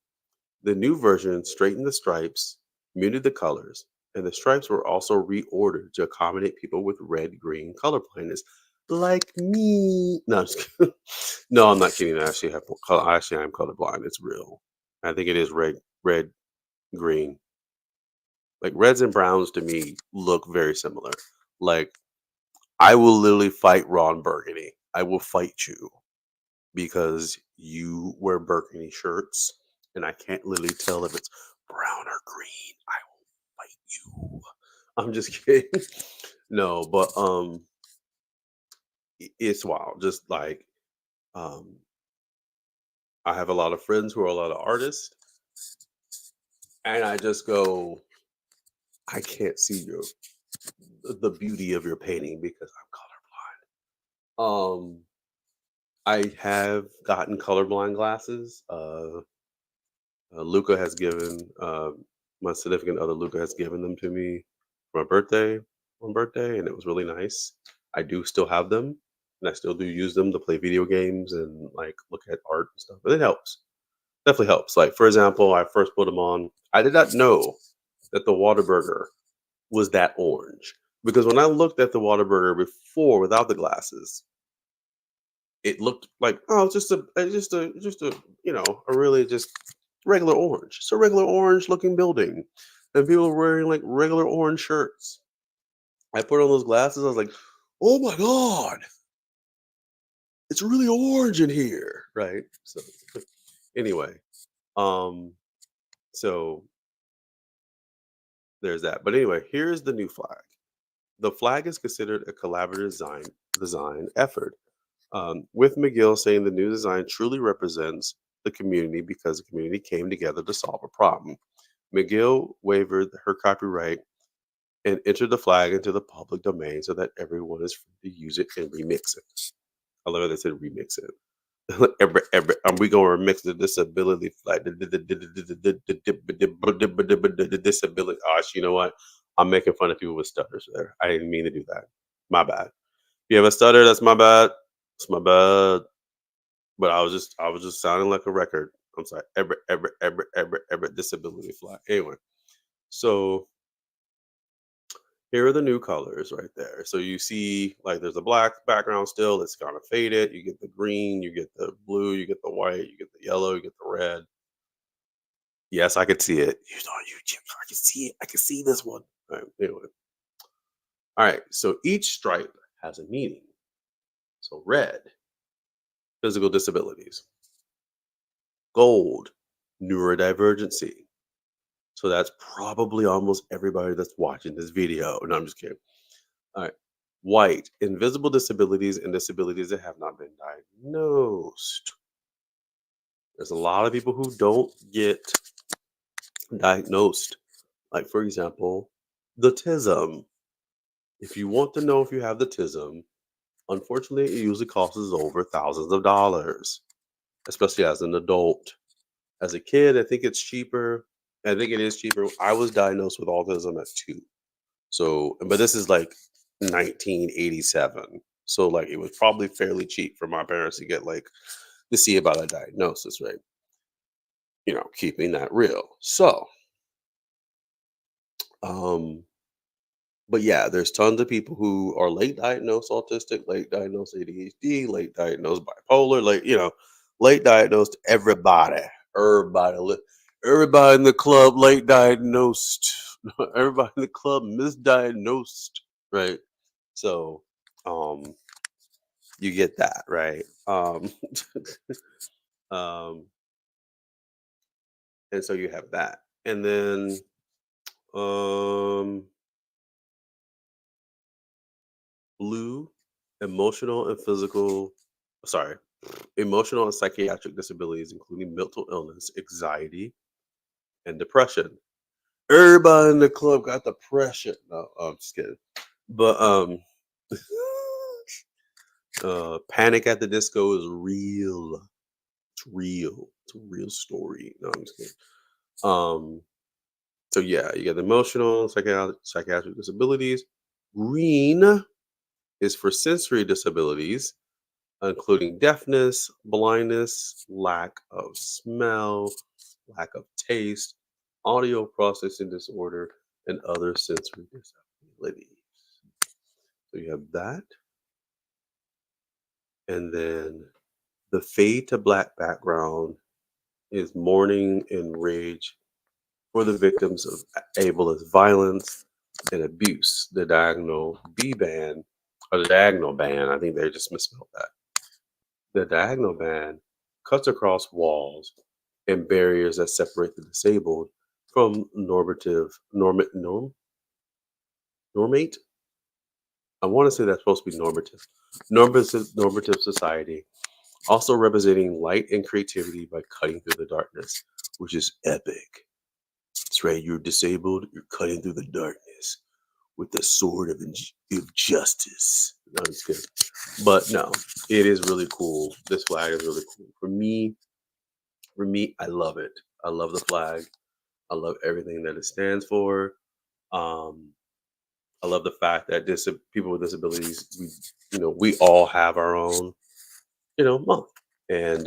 S1: The new version straightened the stripes, muted the colors, and the stripes were also reordered to accommodate people with red green color blindness, like me. No, I'm just kidding. No, I'm not kidding. I am colorblind. It's real. I think it is red, green. Like reds and browns to me look very similar. Like I will literally fight Ron Burgundy. I will fight you because you wear burgundy shirts and I can't literally tell if it's brown or green. I will fight you. I'm just kidding. No, but it's wild. Just like um I have a lot of friends who are a lot of artists and I just go I can't see the beauty of your painting because I'm colorblind. I have gotten colorblind glasses. Luca has given my significant other Luca has given them to me for my birthday, and it was really nice. I do still have them, and I still do use them to play video games and like look at art and stuff. But it helps, definitely helps. Like for example, I first put them on. I did not know that the Whataburger was that orange because when I looked at the Whataburger before without the glasses, it looked like oh, just a a really just regular orange. It's a regular orange looking building, and people are wearing like regular orange shirts. I put on those glasses. I was like, oh my god, it's really orange in here, right? So anyway, um, so there's that. But anyway, here's the new flag. The flag is considered a collaborative design effort, with McGill saying the new design truly represents the community because the community came together to solve a problem. McGill waived her copyright and entered the flag into the public domain so that everyone is free to use it and remix it. I love how they said remix it. We gonna remix the disability flag. The disability. Gosh, you know what? I'm making fun of people with stutters there. I didn't mean to do that. My bad. If you have a stutter, that's my bad. It's my bad. But I was just sounding like a record. I'm sorry. Ever disability flag. Anyway, so here are the new colors right there. So you see, like, there's a black background still. It's kind of faded. You get the green, you get the blue, you get the white, you get the yellow, you get the red. Yes, I could see it. You know, YouTube, I can see it. I can see this one. All right, anyway. All right. So each stripe has a meaning. So red, physical disabilities. Gold, neurodivergency. So that's probably almost everybody that's watching this video. No, I'm just kidding. All right. White, invisible disabilities and disabilities that have not been diagnosed. There's a lot of people who don't get diagnosed. Like, for example, the TISM. If you want to know if you have the TISM, unfortunately, it usually costs over thousands of dollars, especially as an adult. As a kid, I think it's cheaper. I think it is cheaper. I was diagnosed with autism at 2. So, but this is like 1987. So, like, it was probably fairly cheap for my parents to get, like, to see about a diagnosis, right? Keeping that real. So, um, but yeah, there's tons of people who are late diagnosed autistic, late diagnosed ADHD, late diagnosed bipolar, late diagnosed everybody. Everybody, everybody in the club late diagnosed. Everybody in the club misdiagnosed, right? So, um, you get that, right? Um, and so you have that, and then um, blue, emotional and physical. Sorry, emotional and psychiatric disabilities, including mental illness, anxiety, and depression. Everybody in the club got depression. No, I'm just kidding. But Panic at the Disco is real. It's real. It's a real story. No, I'm just kidding. Um, so yeah, you got emotional, psychiatric disabilities. Green is for sensory disabilities, including deafness, blindness, lack of smell, lack of taste, audio processing disorder, and other sensory disabilities. So you have that. And then the fade to black background is mourning and rage for the victims of ableist violence and abuse. The diagonal B band, or the diagonal band, I think they just misspelled that. The diagonal band cuts across walls and barriers that separate the disabled from normate. I want to say that's supposed to be normative society, also representing light and creativity by cutting through the darkness, which is epic. That's right, you're disabled, you're cutting through the darkness with the sword of justice. No, I'm just kidding. But no, it is really cool. This flag is really cool. For me, I love it. I love the flag. I love everything that it stands for. Um, I love the fact that people with disabilities, we all have our own, month. And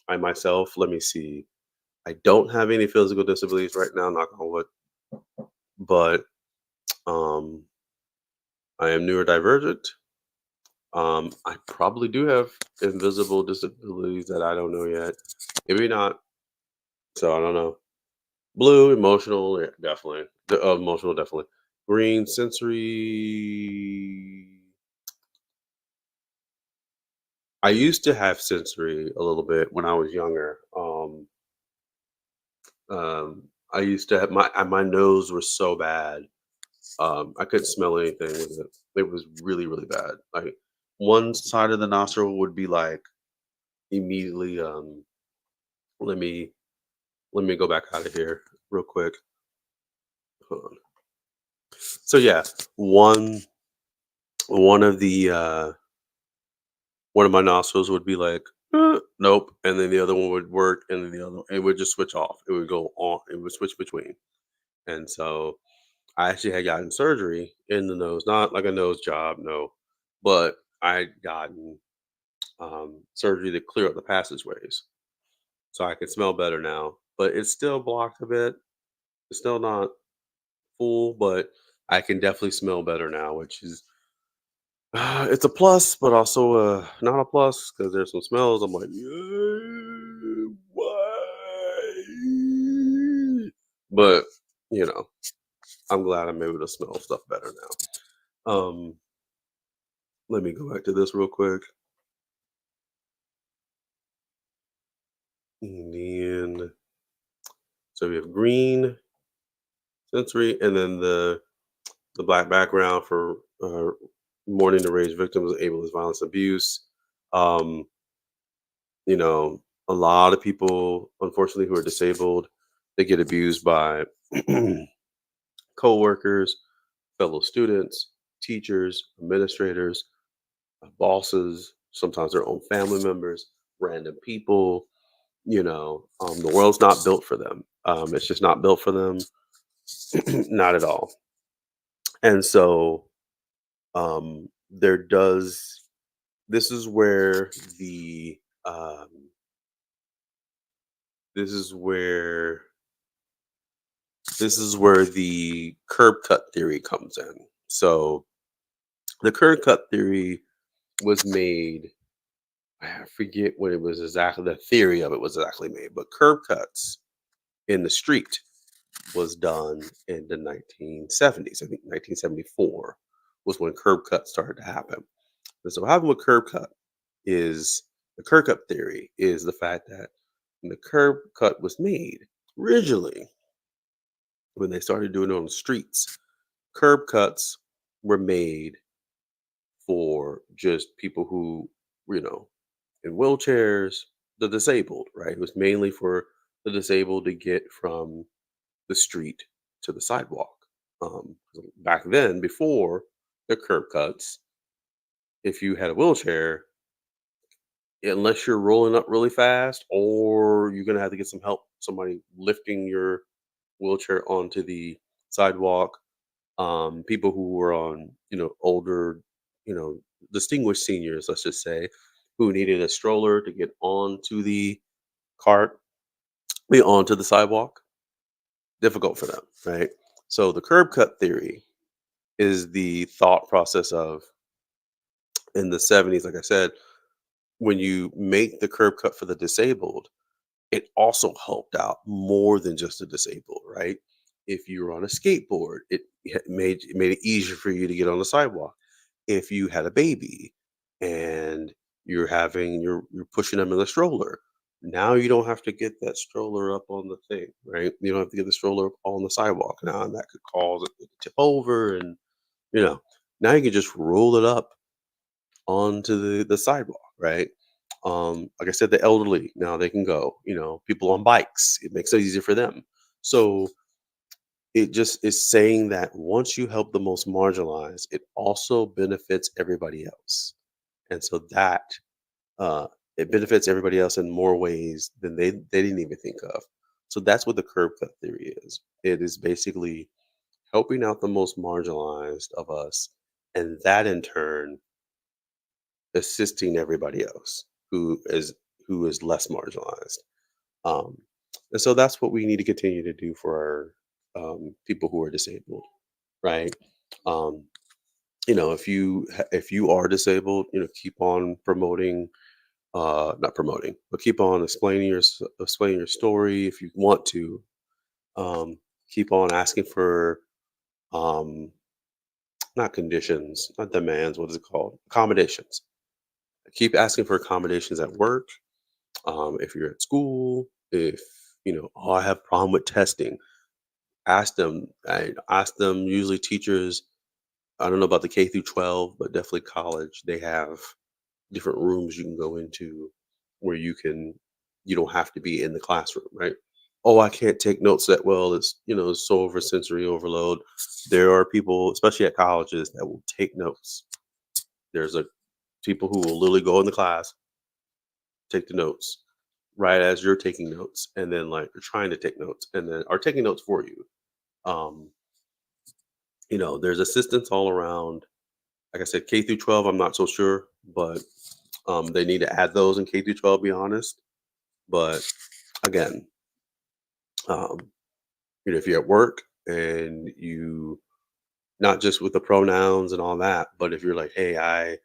S1: I myself, let me see, I don't have any physical disabilities right now, knock on wood, but um, I am neurodivergent. I probably do have invisible disabilities that I don't know yet. Maybe not. So I don't know. Blue, emotional, yeah, definitely. Emotional, definitely. Green, sensory. I used to have sensory a little bit when I was younger. I used to have my nose was so bad. I couldn't smell anything with it. It was really, really bad. Like one side of the nostril would be like immediately. Let me let me go back out of here real quick. Hold on. So yeah, one one of the one of my nostrils would be like, nope, and then the other one would work, and then the other it would just switch off. It would go on. It would switch between. And so I actually had gotten surgery in the nose, not like a nose job, no, but I had gotten surgery to clear up the passageways, so I can smell better now. But it's still blocked a bit. It's still not full, but I can definitely smell better now, which is it's a plus, but also not a plus because there's some smells. I'm like, "Yeah, why?" But you know, I'm glad I'm able to smell stuff better now. Let me go back to this real quick. And then, so we have green sensory, and then the black background for mourning the rage victims of ableist violence abuse. Um, you know, a lot of people, unfortunately, who are disabled, they get abused by coworkers, fellow students, teachers, administrators, bosses, sometimes their own family members, random people. The world's not built for them. It's just not built for them, not at all. And so there does. This is where the this is where this is where the curb cut theory comes in. So the curb cut theory was made. I forget what it was exactly. The theory of it was exactly made, but curb cuts in the street was done in the 1970s. I think 1974 was when curb cut started to happen. And so what happened with curb cut is the curb cut theory is the fact that when the curb cut was made originally, when they started doing it on the streets, curb cuts were made for just people who, you know, in wheelchairs, the disabled, right? It was mainly for the disabled to get from the street to the sidewalk. Back then, before the curb cuts, if you had a wheelchair, unless you're rolling up really fast, or you're gonna have to get some help, somebody lifting your wheelchair onto the sidewalk. People who were on, older, you know, distinguished seniors, let's just say, who needed a stroller to get onto the cart, be onto the sidewalk, difficult for them, right? So the curb cut theory is the thought process of in the 70s, like I said, when you make the curb cut for the disabled, it also helped out more than just the disabled, right? If you were on a skateboard, it made it easier for you to get on the sidewalk. If you had a baby and you're pushing them in the stroller, now you don't have to get that stroller up on the thing, right? You don't have to get the stroller up on the sidewalk now, and that could cause it to tip over, and you know now you can just roll it up onto the sidewalk, right? Like I said, the elderly now they can go. People on bikes, it makes it easier for them. So it just is saying that once you help the most marginalized, it also benefits everybody else, and so that uh, it benefits everybody else in more ways than they didn't even think of. So that's what the curb cut theory is. It is basically helping out the most marginalized of us, and that in turn assisting everybody else who is less marginalized. Um, and so that's what we need to continue to do for our people who are disabled, right? Um, if you are disabled, keep on promoting, not promoting, but keep on explaining your story if you want to. Um, Keep on asking for um, not conditions, not demands. What is it called? Accommodations. Keep asking for accommodations at work. If you're at school, if oh, I have problem with testing, I ask them. Usually, teachers. I don't know about the K through 12, but definitely college. They have different rooms you can go into where you don't have to be in the classroom, right? Oh, I can't take notes that well. It's so over sensory overload. There are people, especially at colleges, that will take notes. There's a people who will literally go in the class, take the notes right as you're taking notes, and then like you're trying to take notes, and then are taking notes for you. Um, there's assistants all around. Like I said, K through 12, I'm not so sure, but they need to add those in K through 12. Be honest, but again, um, if you're at work and you not just with the pronouns and all that, but if you're like, hey, I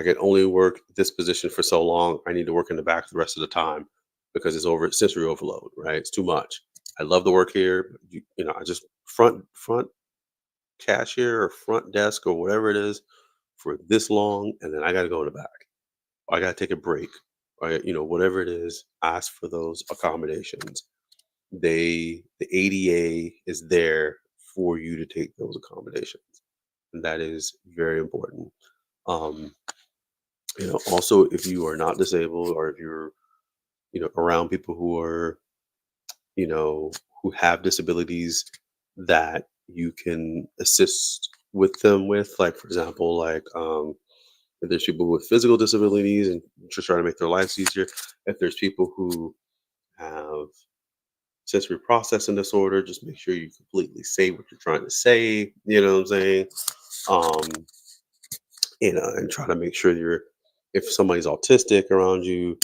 S1: can only work this position for so long. I need to work in the back the rest of the time because it's over sensory overload, right? It's too much. I love the work here. But I just front cashier or front desk or whatever it is for this long, and then I got to go in the back. I got to take a break. Whatever it is, ask for those accommodations. The ADA is there for you to take those accommodations, and that is very important. Um, Also, if you are not disabled or if you're around people who are you know who have disabilities that you can assist with them with, like for example, like if there's people with physical disabilities and just trying to make their lives easier, if there's people who have sensory processing disorder, just make sure you completely say what you're trying to say, you know what I'm saying? um and try to make sure if somebody's autistic around you,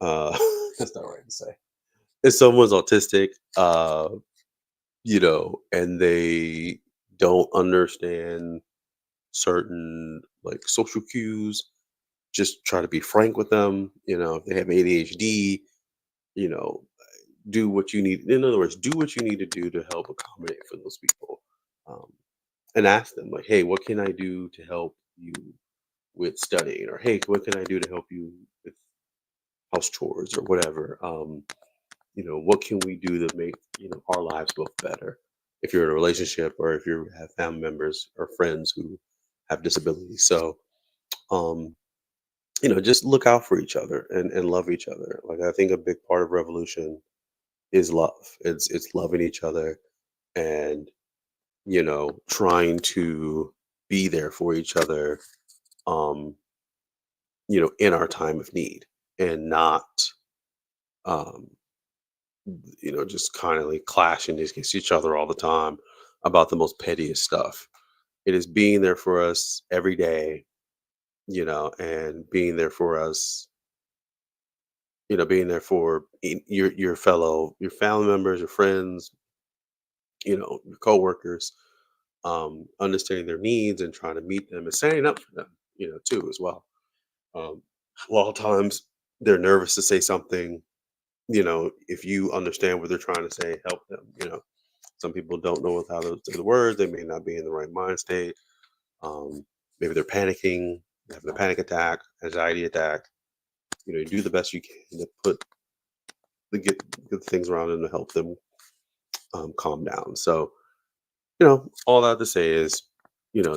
S1: uh that's not right to say. If someone's autistic, and they don't understand certain like social cues, just try to be frank with them. If they have ADHD, you know, do what you need. In other words, do what you need to do to help accommodate for those people. Um, and ask them like, hey, what can I do to help you with studying? Or hey, what can I do to help you with house chores or whatever? What can we do to make our lives both better? If you're in a relationship or if you have family members or friends who have disabilities. So um just look out for each other and love each other. Like I think a big part of revolution is love. It's loving each other and trying to be there for each other, um in our time of need, and not um just kind of like clashing against each other all the time about the most pettiest stuff. It is being there for us every day, and being there for us, being there for your family members, your friends, your coworkers, understanding their needs and trying to meet them and standing up for them, too, as well. Um, a lot of times they're nervous to say something. If you understand what they're trying to say, help them. Some people don't know how to say the words. They may not be in the right mind state. Um, Maybe they're panicking, having a panic attack, anxiety attack. You do the best you can to put the get good things around them to help them calm down. So, all that to say is,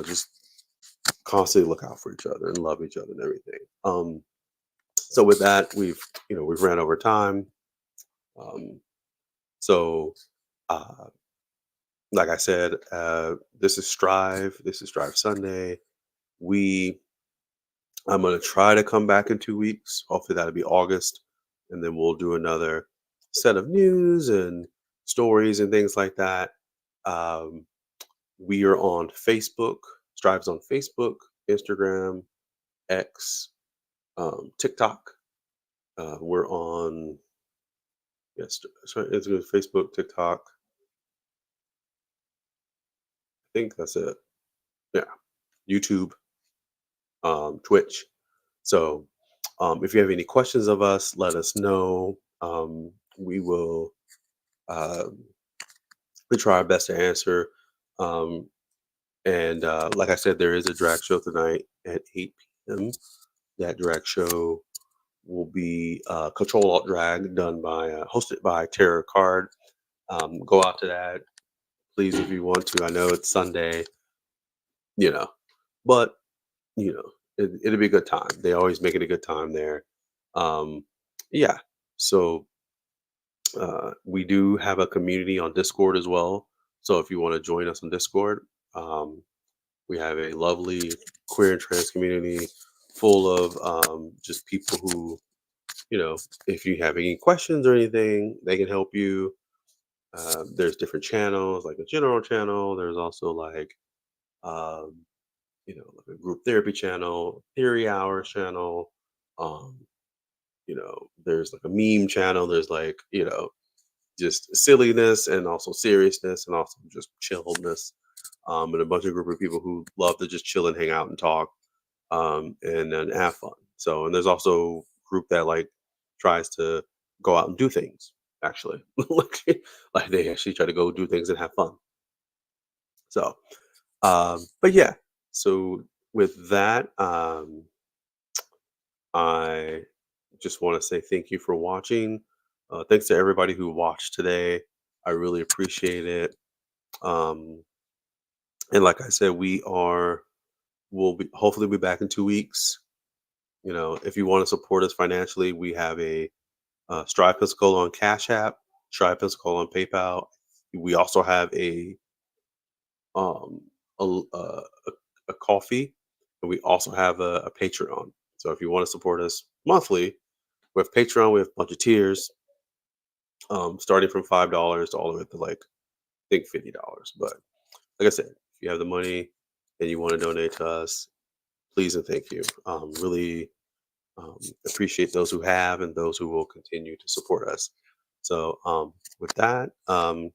S1: just constantly look out for each other and love each other and everything. So with that, we've ran over time. Um, so, uh, like I said, this is Strive. This is Strive Sunday. We I'm gonna try to come back in 2 weeks. Hopefully that'll be August, and then we'll do another set of news and stories and things like that. Um, we are on Facebook. Strive's on Facebook, Instagram, X, TikTok. We're on yes, sorry, it's Facebook, TikTok. I think that's it. Yeah, YouTube, Twitch. So if you have any questions of us, let us know. We will um, we try our best to answer. Um, and like I said, there is a drag show tonight at 8 p.m. That drag show will be Control Alt Drag, done by hosted by Terror Card. Go out to that. please, if you want to. I know it's Sunday, you know, but it'll be a good time. They always make it a good time there. Um, yeah. So we do have a community on Discord as well. So if you want to join us on Discord, um, we have a lovely queer and trans community full of just people who, if you have any questions or anything, they can help you. There's different channels, like a general channel. There's also um, like a group therapy channel, theory hours channel. Um, there's like a meme channel. There's just silliness and also seriousness and also just chilledness. And a bunch of group of people who love to just chill and hang out and talk and then have fun. So, and there's also group that tries to go out and do things. Actually, like they actually try to go do things and have fun. So, but yeah. So with that, I just want to say thank you for watching. Thanks to everybody who watched today. I really appreciate it. Um, and like I said, we'll be hopefully be back in 2 weeks. If you want to support us financially, we have a Strive Physical on Cash App, Strive Physical on PayPal. We also have um, a coffee, and we also have a Patreon. So if you want to support us monthly, with Patreon, we have a bunch of tiers, starting from $5 to all the way up to I think $50. But like I said, if you have the money and you want to donate to us, please and thank you. Really appreciate those who have and those who will continue to support us. So with that, I'm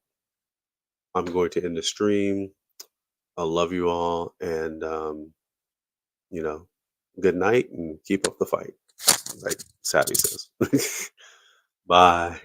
S1: going to end the stream. I love you all, and you know, good night and keep up the fight, like Savvy says. Bye.